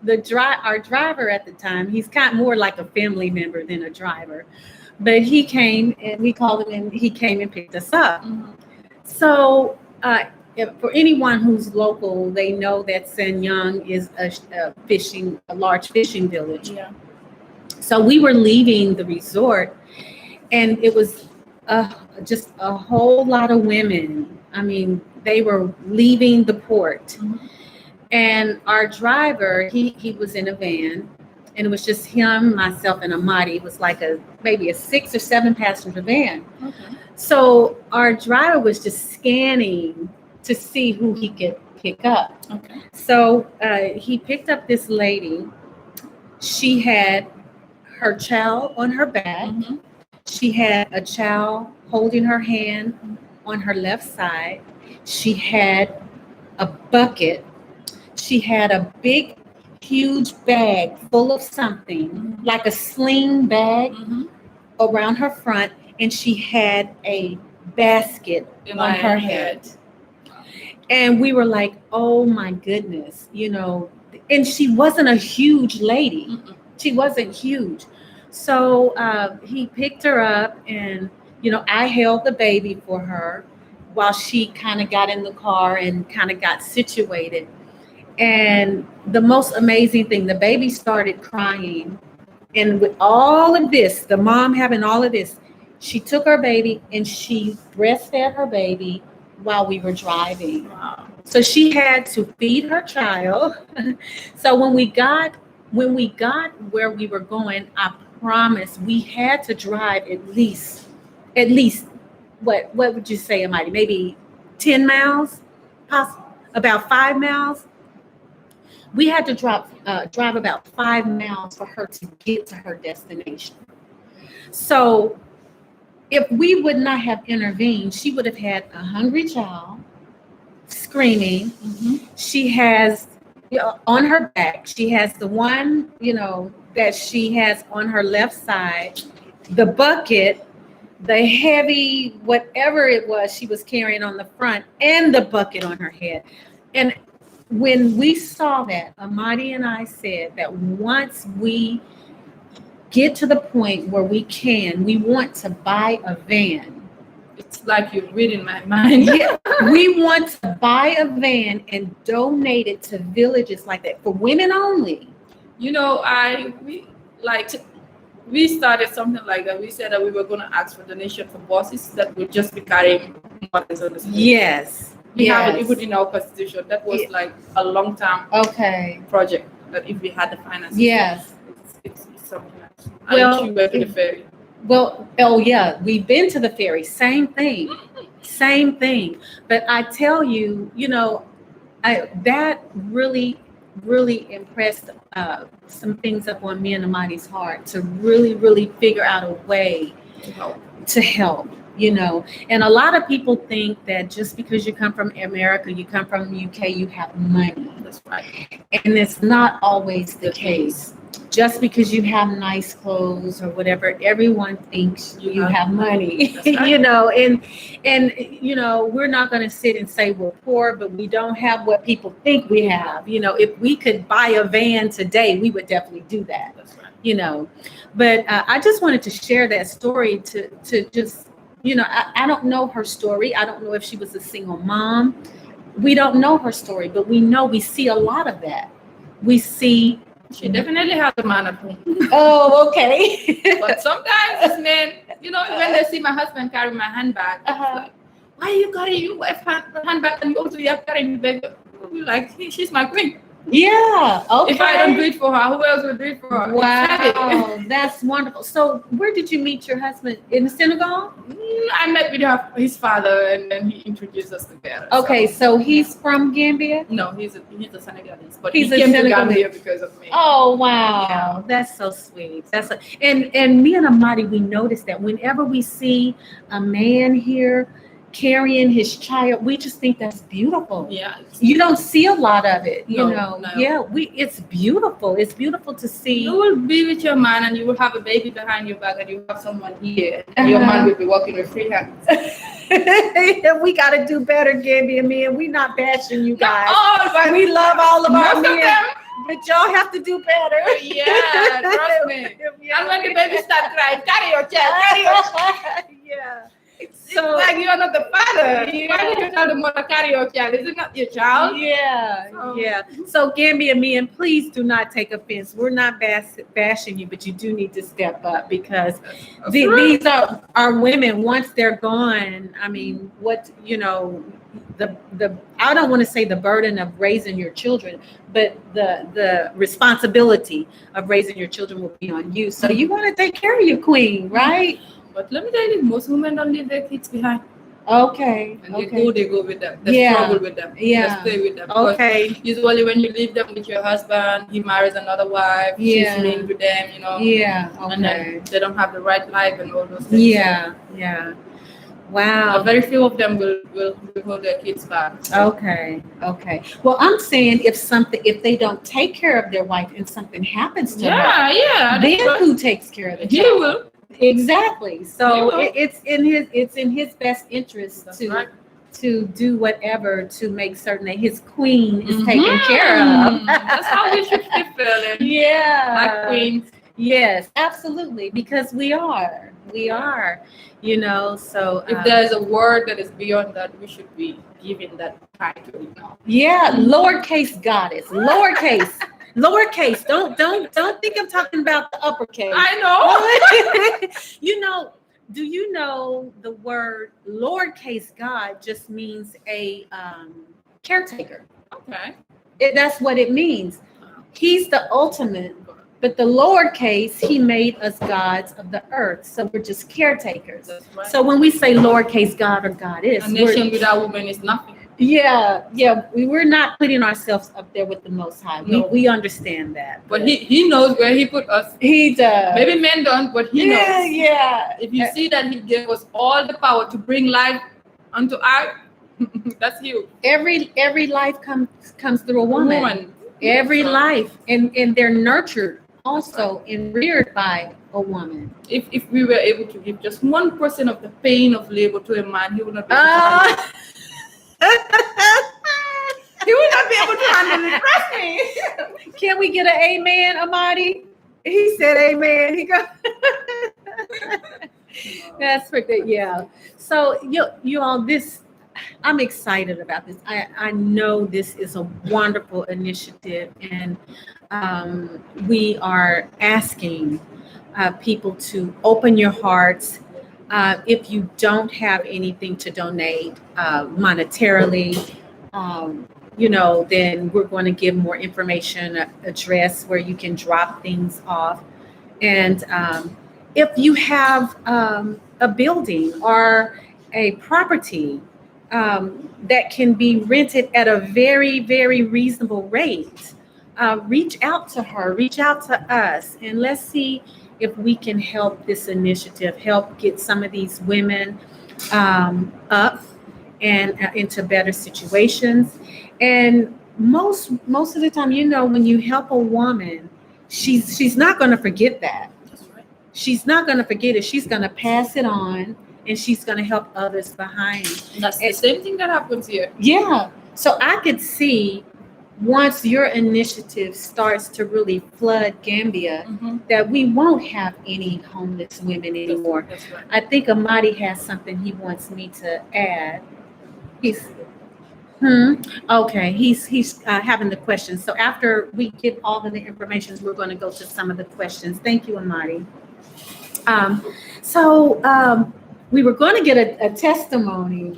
our driver at the time. He's kind of more like a family member than a driver. But he came, and we called him, and he came and picked us up. So for anyone who's local, they know that Sanyang is a large fishing village. Yeah. So we were leaving the resort, and it was just a whole lot of women. I mean, they were leaving the port. And our driver, he was in a van, and it was just him, myself, and Amadi. It was like maybe a 6 or 7 passenger van. Okay. So our driver was just scanning to see who he could pick up. Okay. So he picked up this lady. She had her child on her back. Mm-hmm. She had a child holding her hand on her left side. She had a bucket. She had a big, huge bag full of something, like a sling bag Mm-hmm. around her front, and she had a basket on her head. And we were like, oh my goodness, and she wasn't a huge lady. Mm-mm. She wasn't huge. So he picked her up, and, I held the baby for her while she kind of got in the car and kind of got situated. And the most amazing thing, the baby started crying. And with all of this, the mom having all of this, she took her baby and she breastfed her baby while we were driving. Wow. So she had to feed her child. So when we got where we were going, I promise we had to drive at least what would you say, Amadi? Maybe 10 miles, about 5 miles. We had to drive about 5 miles for her to get to her destination. So if we would not have intervened, she would have had a hungry child screaming. Mm-hmm. She has, on her back, she has the one, that she has on her left side, the bucket, the heavy, whatever it was she was carrying on the front, and the bucket on her head. And when we saw that, Amadi and I said that once we get to the point where we want to buy a van. It's like you're reading my mind. Yeah, we want to buy a van and donate it to villages like that for women only. We started something like that. We said that we were going to ask for donation for buses that would just be carrying mothers on the street. Yes. We have it even in our constitution. That was like a long-term project that if we had the finances. Yes. It's something else. Well, you went to the ferry. Well, oh yeah, we've been to the ferry. Same thing. But I tell you, that really, really impressed some things up on me and Amadi's heart to really, really figure out a way to help. And a lot of people think that just because you come from America, you come from the UK, you have money. That's right. And it's not always the case. Just because you have nice clothes or whatever, everyone thinks you have money. Right. and we're not going to sit and say we're poor, but we don't have what people think we have. If we could buy a van today, we would definitely do that. That's right. But I just wanted to share that story to just, I don't know her story. I don't know if she was a single mom. We don't know her story, but we see a lot of that. We see. She definitely has a man at home. Oh, okay. But sometimes this men, when they see my husband carry my handbag, it's like, why are you carrying your wife's handbag and you also are carrying the bag? We're like, she's my queen. Yeah. Okay. If I don't do it for her, who else will do it for her? Wow, that's wonderful. So, where did you meet your husband? In Senegal? I met with his father, and then he introduced us together. Okay, so he's from Gambia? No, he's a Senegalese, but he came to Gambia because of me. Oh wow, that's so sweet. And me and Amadi, we noticed that whenever we see a man here carrying his child, we just think that's beautiful. Yeah, you don't see a lot of it. No. Yeah, it's beautiful. It's beautiful to see. You will be with your man and you will have a baby behind your back and you have someone here and your man will be walking with free hands. We got to do better, Gambia men. We not bashing you guys. But we love all of our men. Them. But y'all have to do better. Yeah, trust me. And when the baby starts crying, carry your child. Yeah. It's like you are not the father. Yeah. Why would you tell the mother carry your child? Is it not your child? Yeah. So Gambia men, please do not take offense. We're not bashing you, but you do need to step up because these are our women. Once they're gone, I mean, the I don't want to say the burden of raising your children, but the responsibility of raising your children will be on you. So you want to take care of your queen, right? But let me tell you, most women don't leave their kids behind. Okay. And Okay. they go with them. They Yeah. struggle with them. Yeah. They stay with them. Because Okay. usually when you leave them with your husband, he marries another wife, Yeah. she's mean to them, you know. Yeah. Okay. And then they don't have the right life and all those things. Yeah. Yeah. Wow. Very few of them will hold their kids back. Okay. Okay. Well, I'm saying if they don't take care of their wife and something happens to her, Yeah. then who takes care of the He child? will. Exactly. So He will. it's in his best interest That's to right. to do whatever to make certain that his queen is taken care of. That's how we should be feeling. Yeah. Like queens. Yes, absolutely. Because we are. You know, so If there's a word that is beyond that, we should be giving that title now. yeah, lowercase goddess. Lowercase. Lowercase. Don't think I'm talking about the uppercase. I know. You know, do you know the word lowercase God just means a caretaker? Okay. That's what it means. He's the ultimate, but the lowercase, he made us gods of the earth. So we're just caretakers. That's right. So when we say lowercase God or goddess, A nation without women is nothing. yeah, we're not putting ourselves up there with the Most High. No. We understand that. But he knows where he put us. He does. Maybe men don't, but he knows. Yeah. If you see that he gave us all the power to bring life unto earth, that's you. Every life comes through a woman. Every So, life, and they're nurtured also and reared by a woman. If we were able to give just 1% of the pain of labor to a man, he would not be able to handle it. He would not be able to handle it. Trust me. Can we get an amen, Amadi? He said amen. He go. That's pretty. Yeah. So you all, I'm excited about this. I know this is a wonderful initiative, and we are asking people to open your hearts. If you don't have anything to donate monetarily, then we're going to give more information, address where you can drop things off. And if you have a building or a property that can be rented at a very, very reasonable rate, reach out to her, reach out to us, and let's see if we can help this initiative, help get some of these women up and into better situations. And most of the time, when you help a woman, she's not going to forget that. That's right. She's not going to forget it. She's going to pass it on, and she's going to help others behind. That's the same thing that happens here. Yeah. So I could see once your initiative starts to really flood Gambia, that we won't have any homeless women anymore. That's right. I think Amadi has something he wants me to add. Okay, he's having the questions. So after we get all of the information, we're going to go to some of the questions. Thank you, Amadi. We were going to get a testimony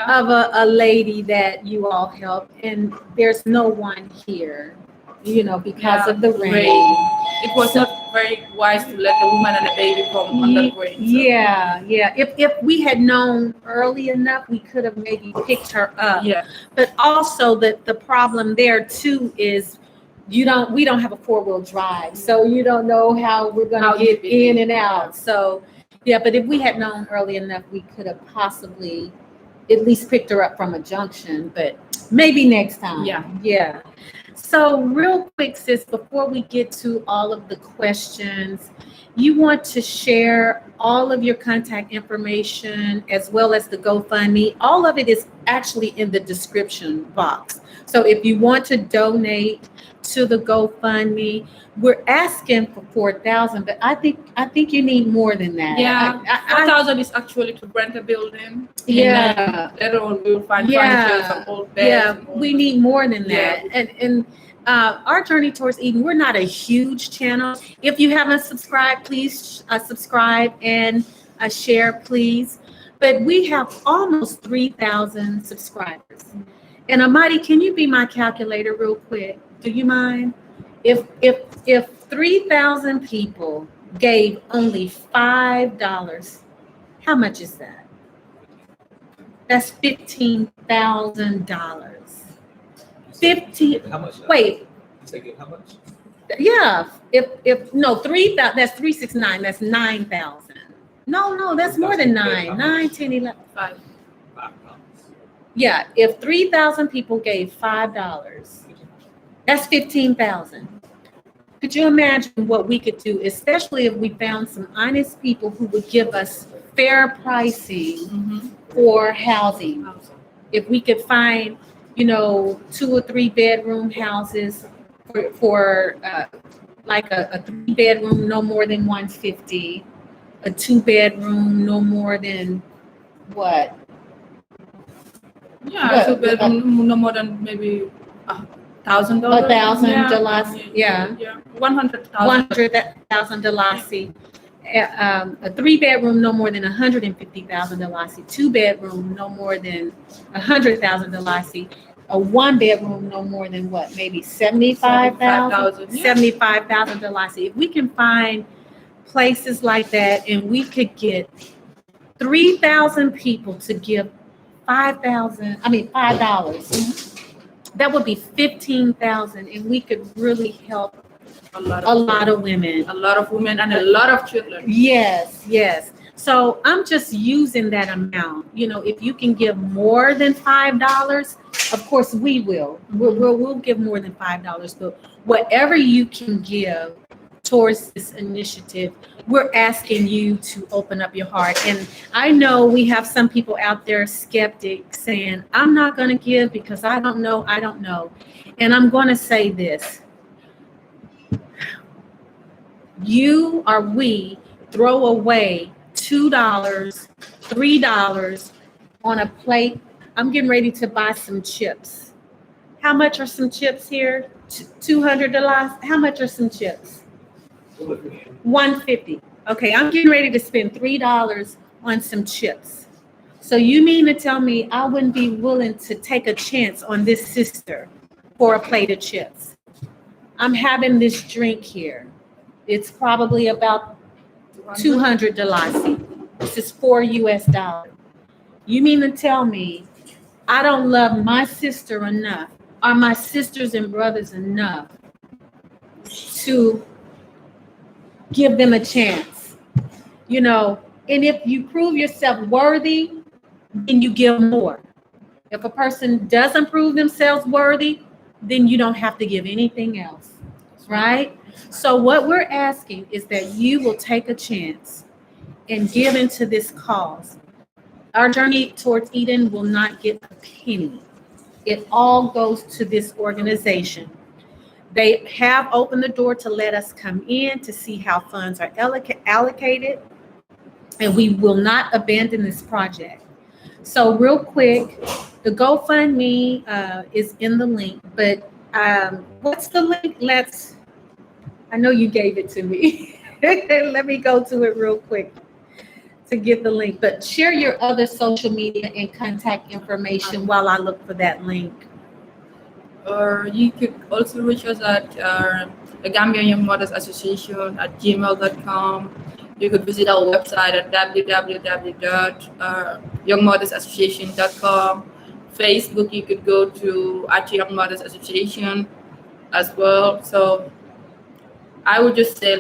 of a lady that you all helped, and there's no one here, because of the rain. It was not very wise to let the woman and the baby come under the rain. So. Yeah. If we had known early enough, we could have maybe picked her up. Yeah. But also the problem there too is we don't have a 4-wheel drive, so you don't know how we're going to get in and out. So. Yeah, but if we had known early enough, we could have possibly at least picked her up from a junction, but maybe next time. Yeah. So real quick, sis, before we get to all of the questions, you want to share all of your contact information as well as the GoFundMe. All of it is actually in the description box. So if you want to donate to the GoFundMe, we're asking for 4,000, but I think you need more than that. Yeah, 4,000 is actually to rent a building. Yeah, later on we'll find furniture, some old beds. Yeah, we need more than that. And our Journey Towards Eden, we're not a huge channel. If you haven't subscribed, please subscribe and share, please. but we have almost 3,000 subscribers. And Amadi, can you be my calculator real quick? Do you mind? If 3,000 people gave only $5, how much is that? That's $15,000. 15. How much? Wait, You say give how much? yeah. If no 3,000, that's 369. That's 9,000. No, that's more than 9. 9, 10, 11. 5. $5. Yeah, if 3,000 people gave $5, that's 15,000. Could you imagine what we could do, especially if we found some honest people who would give us fair pricing for housing? If we could find, 2 or 3 bedroom houses for like a 3 bedroom, no more than 150, a 2 bedroom, no more than what? Yeah, so no more than maybe $1,000. $1,000, yeah. 100,000. $100,000. A 3 bedroom, no more than $150,000. 2 bedroom, no more than $100,000. A 1 bedroom, no more than what? Maybe $75,000. Yeah. $75,000. If we can find places like that, and we could get 3,000 people to give $5, that would be 15,000, and we could really help a lot of women. A lot of women and a lot of children. Yes. So I'm just using that amount. If you can give more than $5, of course we will. We'll give more than $5, but whatever you can give towards this initiative, we're asking you to open up your heart. And I know we have some people out there skeptic saying, I'm not going to give because I don't know. And I'm going to say this. You or we throw away $2, $3 on a plate. I'm getting ready to buy some chips. How much are some chips here? $200. How much are some chips? $150. Okay, I'm getting ready to spend $3 on some chips. So you mean to tell me I wouldn't be willing to take a chance on this sister for a plate of chips? I'm having this drink here. It's probably about $200. This is $4 US. You mean to tell me I don't love my sister enough, or my sisters and brothers enough, to give them a chance? And if you prove yourself worthy, then you give more. If a person doesn't prove themselves worthy, then you don't have to give anything else, right? So what we're asking is that you will take a chance and give into this cause. Our journey towards Eden will not get a penny. It all goes to this organization. They have opened the door to let us come in to see how funds are allocated, and we will not abandon this project. So real quick, the GoFundMe is in the link, but what's the link? I know you gave it to me. Let me go to it real quick to get the link, but share your other social media and contact information while I look for that link. Or you could also reach us at the Gambian Young Mothers Association at gmail.com. You could visit our website at www.youngmothersassociation.com. Facebook, you could go to at Young Mothers Association as well. So I would just say,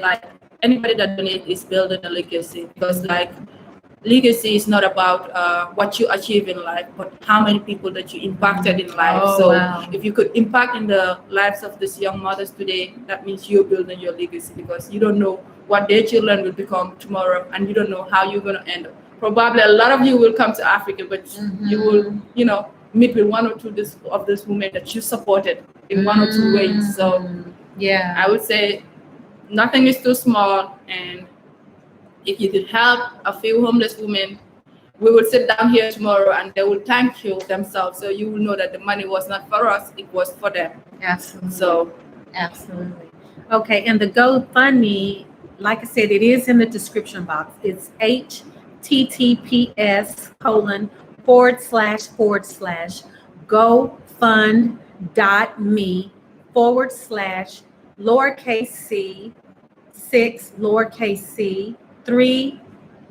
anybody that donates is building a legacy, because legacy is not about what you achieve in life, but how many people that you impacted in life. Wow. If you could impact in the lives of these young mothers today, that means you're building your legacy, because you don't know what their children will become tomorrow, and you don't know how you're going to end up. Probably a lot of you will come to Africa, but you will, meet with one or two of these women that you supported in one or two ways. So yeah, I would say nothing is too small, and if you could help a few homeless women, we will sit down here tomorrow and they will thank you themselves. So you will know that the money was not for us, it was for them. Absolutely. Absolutely. Okay, and the GoFundMe, like I said, it is in the description box. It's https://gofund.me/lowercase c 6 lowercase c 3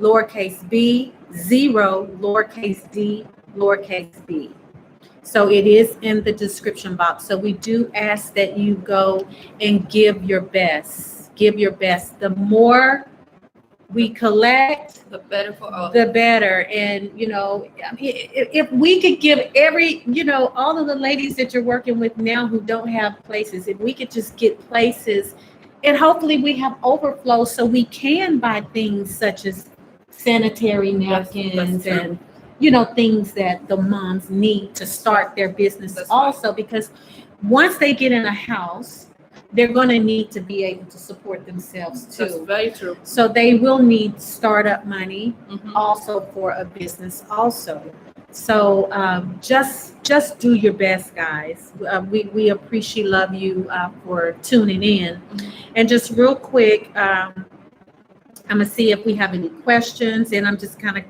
lowercase b 0 lowercase d lowercase b. So it is in the description box. So we do ask that you go and give your best. Give your best. The more we collect, the better for us. the better. And, if we could give all of the ladies that you're working with now who don't have places, if we could just get places, and hopefully we have overflow so we can buy things such as sanitary napkins and things that the moms need to start their business. That's also right. Because once they get in a house, they're going to need to be able to support themselves too. That's very true. So they will need startup money also for a business also. So just do your best, guys. We appreciate, love you for tuning in. And just real quick, I'm gonna see if we have any questions, and I'm just kind of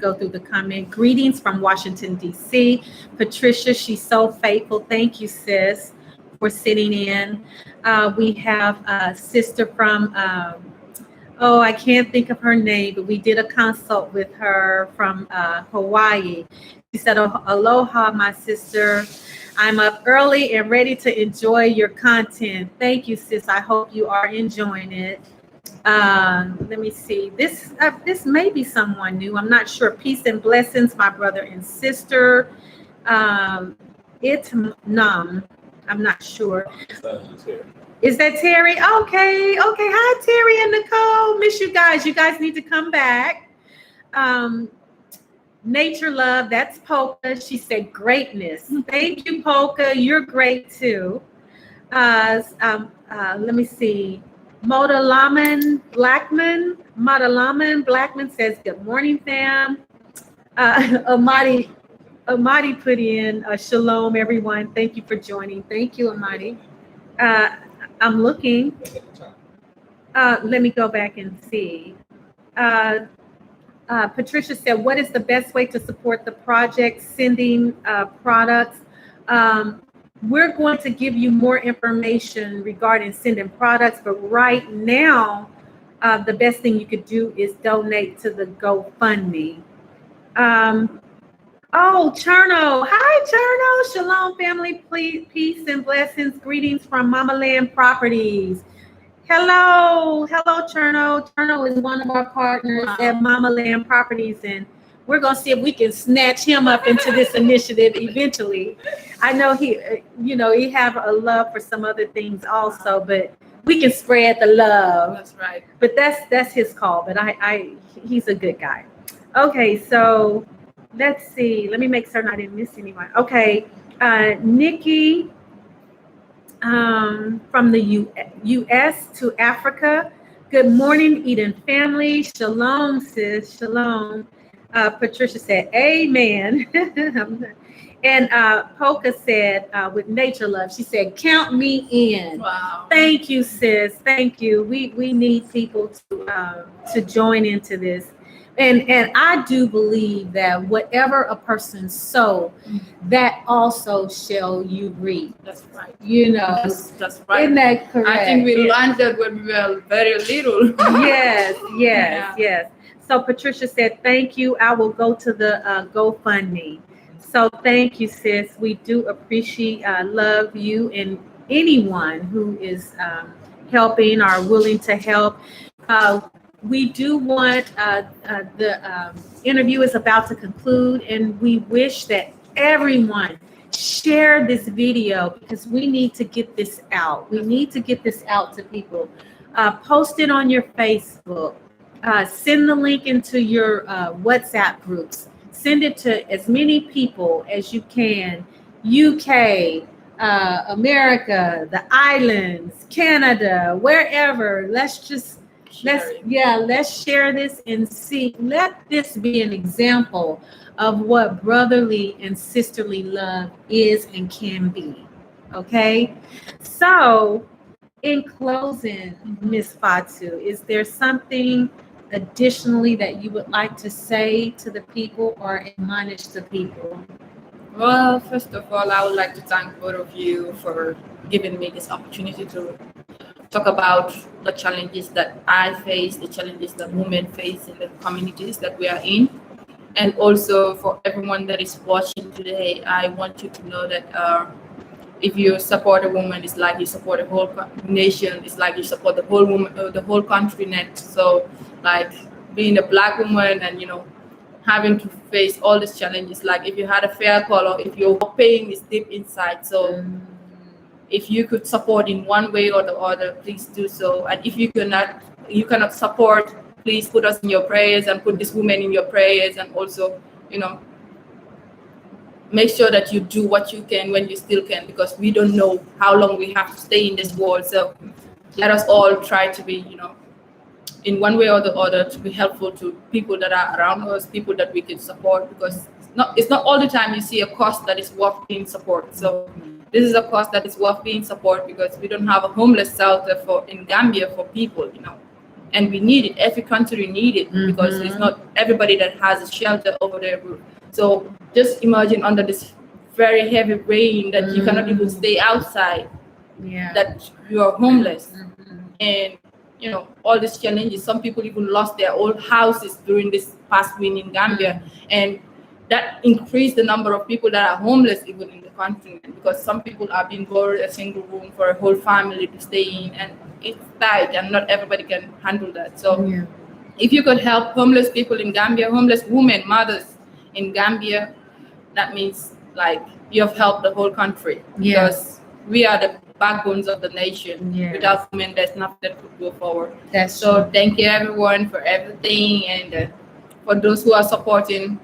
go through the comment. Greetings from Washington, D.C. Patricia, she's so faithful. Thank you, sis, for sitting in. We have a sister from, I can't think of her name, but we did a consult with her from Hawaii. She said, aloha, my sister. I'm up early and ready to enjoy your content. Thank you, sis. I hope you are enjoying it. Let me see. This may be someone new. I'm not sure. Peace and blessings, my brother and sister. It's Nam. I'm not sure. Is that Terry? Okay. Hi, Terry and Nicole. Miss you guys. You guys need to come back. Nature Love, that's Polka. She said greatness. Thank you, Polka. You're great too. Let me see. Modalaman Blackman says, good morning, fam. Amadi put in shalom, everyone. Thank you for joining. Thank you, Amadi. I'm looking. Let me go back and see. Patricia said, what is the best way to support the project? Sending products. We're going to give you more information regarding sending products, but right now, the best thing you could do is donate to the GoFundMe. Cherno. Hi, Cherno. Shalom, family. Please, peace and blessings. Greetings from Mama Land Properties. Hello, Cherno. Cherno is one of our partners at Mama Land Properties, and we're going to see if we can snatch him up into this initiative eventually. I know he have a love for some other things also, but we can spread the love. That's right. But that's his call. But he's a good guy. Okay, so let's see. Let me make certain I didn't miss anyone. Okay, Nikki from the U.S. to Africa. Good morning, Eden family. Shalom, sis. Shalom. Patricia said, amen. And Polka said, with Nature Love, she said, count me in. Wow. Thank you, sis. Thank you. We need people to join into this. And I do believe that whatever a person sow, that also shall you reap. That's right. That's right. Isn't that correct? I think we learned that when we were very little. Yes. So Patricia said, thank you. I will go to the GoFundMe. So thank you, sis. We do appreciate, love you and anyone who is helping or willing to help. We do want, the interview is about to conclude, and we wish that everyone share this video because we need to get this out. We need to get this out to people. Post it on your Facebook. Send the link into your WhatsApp groups. Send it to as many people as you can. UK, America, the islands, Canada, wherever. Let's share this and see. Let this be an example of what brotherly and sisterly love is and can be. Okay? So, in closing, Miss Fatu, is there something additionally that you would like to say to the people or admonish the people? Well, first of all, I would like to thank both of you for giving me this opportunity to talk about the challenges that I face, the challenges that women face in the communities that we are in. And also for everyone that is watching today, I want you to know that if you support a woman, it's like you support a whole nation. It's like you support the whole woman, the whole country net. So, like being a Black woman, and having to face all these challenges. Like if you had a fair color, if your pain is deep inside. So, if you could support in one way or the other, please do so. And if you cannot support, please put us in your prayers and put this woman in your prayers, and also, make sure that you do what you can when you still can, because we don't know how long we have to stay in this world. So let us all try to be, in one way or the other, to be helpful to people that are around us, people that we can support, because it's not all the time you see a cause that is worth being support. So this is a cause that is worth being support, because we don't have a homeless shelter in Gambia for people, and we need it. Every country need it, because it's not everybody that has a shelter over their roof. So just imagine under this very heavy rain that you cannot even stay outside, that you are homeless. And all these challenges. Some people even lost their old houses during this past wind in Gambia, and that increased the number of people that are homeless even in the continent, because some people are being borrowed a single room for a whole family to stay in, and it's tight, and not everybody can handle that. So if you could help homeless people in Gambia, homeless women, mothers in Gambia, that means like you have helped the whole country, because we are the backbones of the nation. Without women, there's nothing that could go forward. So thank you everyone for everything, and for those who are supporting,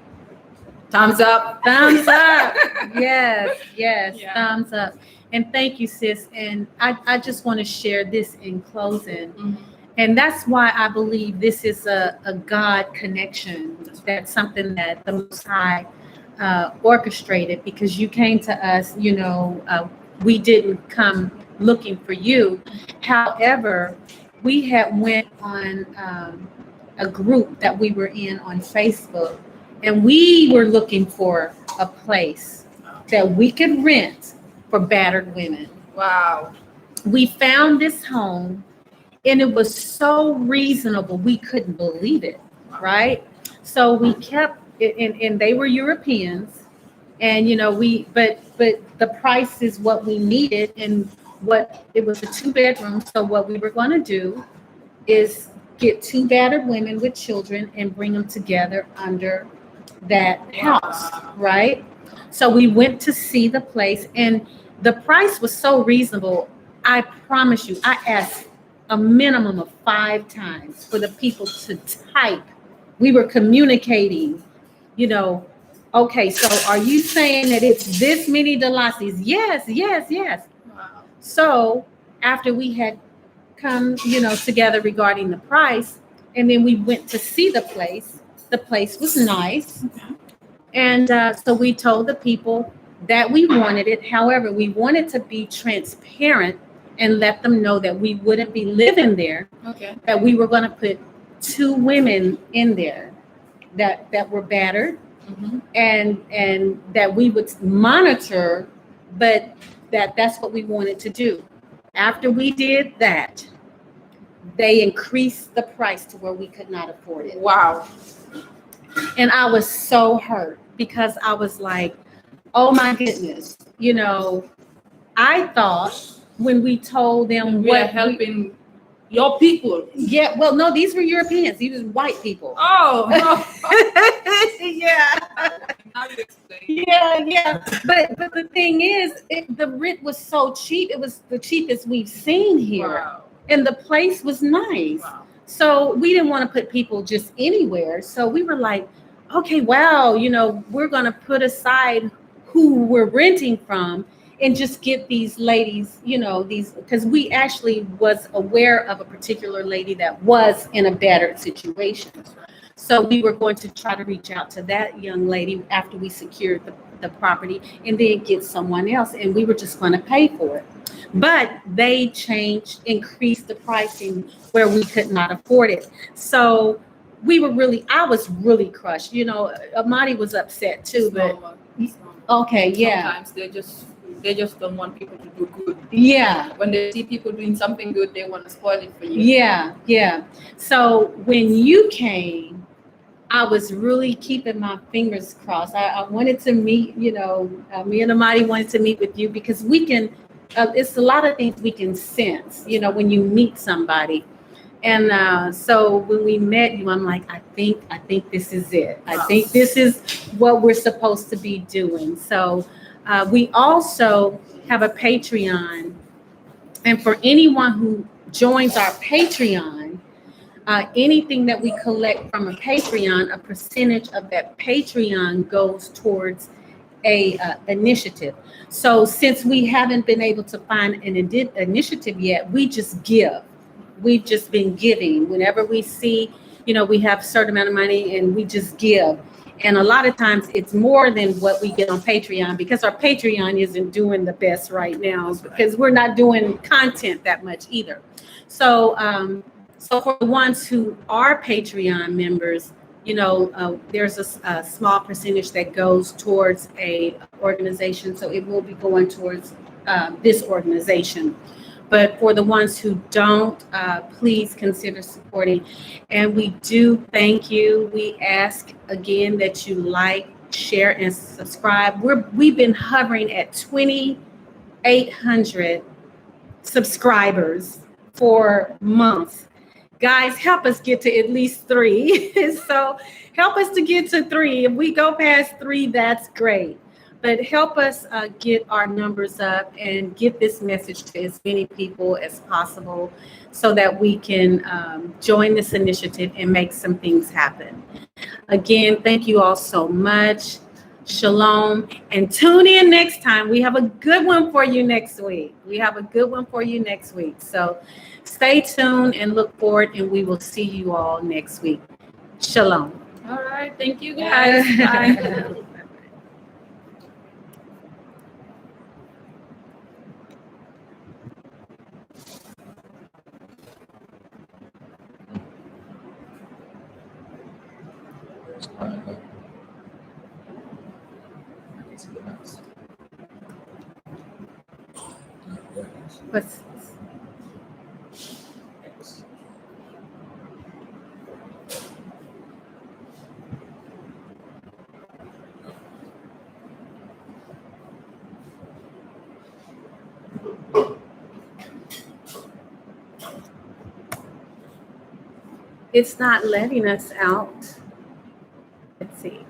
thumbs up. Thumbs up. Yes, thumbs up. And thank you, sis. And I just want to share this in closing. And that's why I believe this is a God connection. That's something that the Most High orchestrated, because you came to us, we didn't come looking for you. However, we had went on a group that we were in on Facebook, and we were looking for a place that we could rent for battered women. Wow. We found this home, and it was so reasonable, we couldn't believe it, right? So we kept it, and they were Europeans, and but the price is what we needed, and it was a 2-bedroom. So what we were going to do is get 2 battered women with children and bring them together under that house, right? So we went to see the place, and the price was so reasonable. I promise you, I asked a minimum of 5 times for the people to type. We were communicating, okay, so are you saying that it's this many Delacies? Yes. Wow. So after we had come, together regarding the price, and then we went to see the place was nice. And so we told the people that we wanted it. However, we wanted to be transparent and let them know that we wouldn't be living there. Okay. That we were going to put 2 women in there that were battered, and that we would monitor, but that's what we wanted to do. After we did that, they increased the price to where we could not afford it. Wow. And I was so hurt, because I was like, oh my goodness, I thought when we told them we are helping your people. Yeah, well, no, these were Europeans. These were white people. Oh, yeah. Now you explain. Yeah. But the thing is, the rent was so cheap. It was the cheapest we've seen here. Wow. And the place was nice. Wow. So we didn't want to put people just anywhere. So we were like, okay, wow, we're going to put aside who we're renting from and just get these ladies, because we actually was aware of a particular lady that was in a battered situation. So we were going to try to reach out to that young lady after we secured the property, and then get someone else, and we were just going to pay for it. But they increased the pricing where we could not afford it. So I was really crushed. You know, Amadi was upset too, but okay, yeah. Sometimes they just don't want people to do good. Yeah. When they see people doing something good, they want to spoil it for you. Yeah, yeah. So when you came, I was really keeping my fingers crossed. I wanted to meet, you know, me and Amadi wanted to meet with you because we can, it's a lot of things we can sense, you know, when you meet somebody. And so when we met you, I'm like, I think this is it. I think this is what we're supposed to be doing. So we also have a Patreon. And for anyone who joins our Patreon, anything that we collect from a Patreon, a percentage of that Patreon goes towards a initiative. So since we haven't been able to find an initiative yet, we just give. We've just been giving. Whenever we see, you know, we have a certain amount of money and we just give. And a lot of times it's more than what we get on Patreon because our Patreon isn't doing the best right now because we're not doing content that much either. So, so for the ones who are Patreon members, you know, there's a small percentage that goes towards a organization. So it will be going towards this organization. But for the ones who don't, please consider supporting. And we do thank you. We ask again that you like, share, and subscribe. We've been hovering at 2,800 subscribers for months. Guys, help us get to at least 3. So help us to get to 3. If we go past 3, that's great. But help us get our numbers up and get this message to as many people as possible so that we can join this initiative and make some things happen. Again, thank you all so much. Shalom. And tune in next time. We have a good one for you next week. So stay tuned and look forward, and we will see you all next week. Shalom. All right. Thank you, guys. Bye. What's it's not letting us out. Let's see.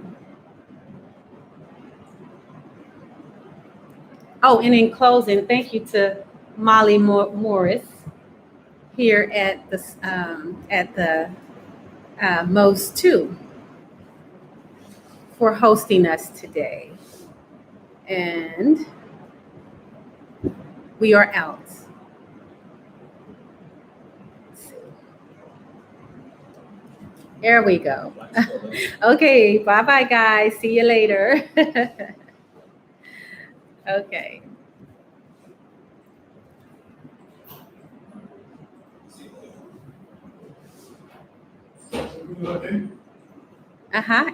Oh, and in closing, thank you to Molly Morris here at the Most 2 for hosting us today. And we are out. There we go. Okay, bye-bye, guys. See you later. Okay.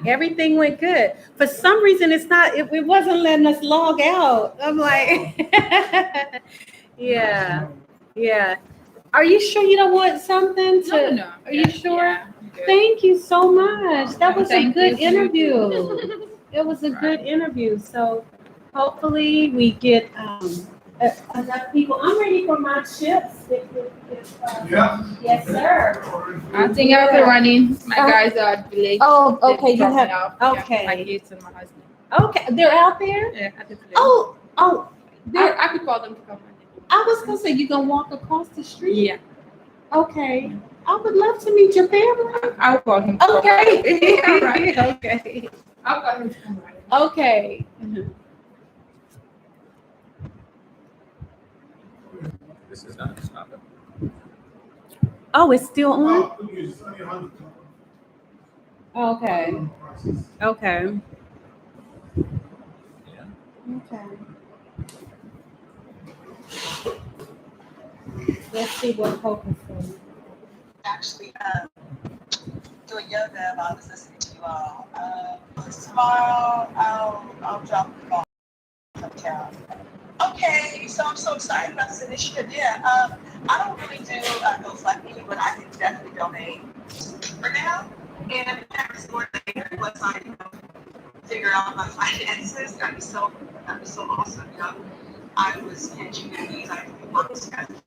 Everything went good. For some reason, it wasn't letting us log out. I'm like, yeah. Are you sure you don't want something to? No. Are you sure? Yeah, thank you so much. That was a good interview. It was a Right. good interview. So hopefully we get enough people. I'm ready for my chips. Yeah. Yes, sir. I think I'll be running. My guys are delayed. Oh, okay. You Drop have. me off. Okay. Yeah, my kids and my husband. Okay, they're out there. Yeah, at the place. Oh, I could call them to come. I was gonna say you gonna walk across the street. Yeah. Okay. I would love to meet your family. I'll call him. Okay. All right. Okay. I'll call him to come right. Okay. This is not stopping. Oh, it's still on? Okay. Okay. Yeah. Okay. Let's see what Hope is saying. Actually, doing yoga while I was listening to you all. Tomorrow, I'll drop the ball uptown. Okay, so I'm so excited about this initiative. Yeah, I don't really do GoFundMe, but I can definitely donate for now. And perhaps more later, once I figure out my finances, that'd be so awesome. I was pitching at these, I work as a